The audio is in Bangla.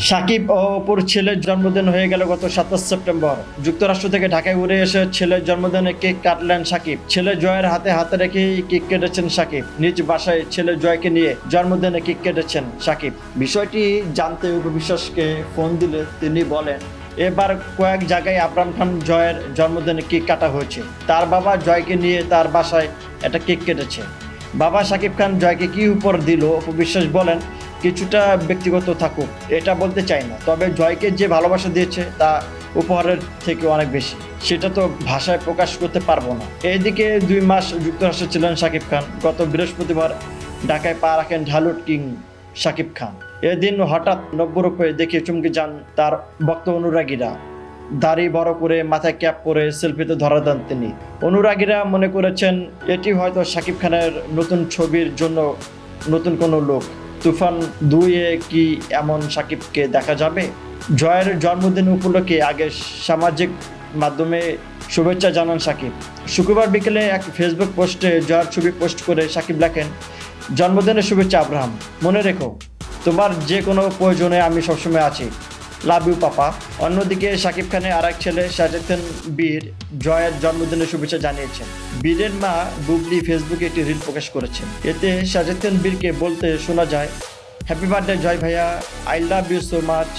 সাকিব ও অপুর ছেলের জন্মদিন হয়ে গেল গত 27 সেপ্টেম্বর। যুক্তরাষ্ট্র থেকে ঢাকায় উড়ে এসে ছেলের জন্মদিনে কেক কাটলেন সাকিব। ছেলে জয়ের হাতে হাতে রেখেই কেক কেটেছেন সাকিব। নিজ বাসায় ছেলে জয়কে নিয়ে জন্মদিনে কেক কেটেছেন সাকিব। বিষয়টি জানতে অপু বিশ্বাসকে ফোন দিলে তিনি বলেন, এবার কয়েক জায়গায় আবরাম খান জয়ের জন্মদিনে কেক কাটা হয়েছে। তার বাবা জয়কে নিয়ে তার বাসায় একটা কেক কেটেছে। বাবা সাকিব খান জয়কে কি উপহার দিল, অপু বিশ্বাস বলেন, কিছুটা ব্যক্তিগত থাকুক এটা বলতে চাই না, তবে জয়কে যে ভালোবাসা দিয়েছে তা উপহারের থেকে অনেক বেশি, সেটা তো ভাষায় প্রকাশ করতে পারবো না। এইদিকে 2 মাস যুক্তরাষ্ট্রে ছিলেন সাকিব খান। গত বৃহস্পতিবার ঢাকায় পা রাখেন ঢালিউড কিং সাকিব খান। এদিন হঠাৎ নব্যরূপে দেখে চমকে যান তার ভক্ত অনুরাগীরা। দাড়ি বড় করে মাথায় ক্যাপ পরে সেলফিতে ধরা দেন তিনি। অনুরাগীরা মনে করেছেন এটি হয়তো সাকিব খানের নতুন ছবির জন্য নতুন কোনো লোক। তুফান 2-এ কি এমন সাকিবকে দেখা যাবে? জয়ের জন্মদিন উপলক্ষে আগে সামাজিক মাধ্যমে শুভেচ্ছা জানান সাকিব। শুক্রবার বিকেলে এক ফেসবুক পোস্টে জয়ের ছবি পোস্ট করে সাকিব লেখেন, জন্মদিনের শুভেচ্ছা আব্রাহাম, মনে রেখো তোমার যে কোনো প্রয়োজনে আমি সবসময় আছি, লাভ ইউ পাপা। অন্যদিকে সাকিব খানের আরেক ছেলে সাজেদখান বীর জয়ের জন্মদিনের শুভেচ্ছা জানিয়েছেন। বীরের মা বুবলি ফেসবুকে একটি রিল প্রকাশ করেছেন। এতে সাজেদখান বীরকে বলতে শোনা যায়, হ্যাপি বার্থডে জয় ভাইয়া, I love you so much.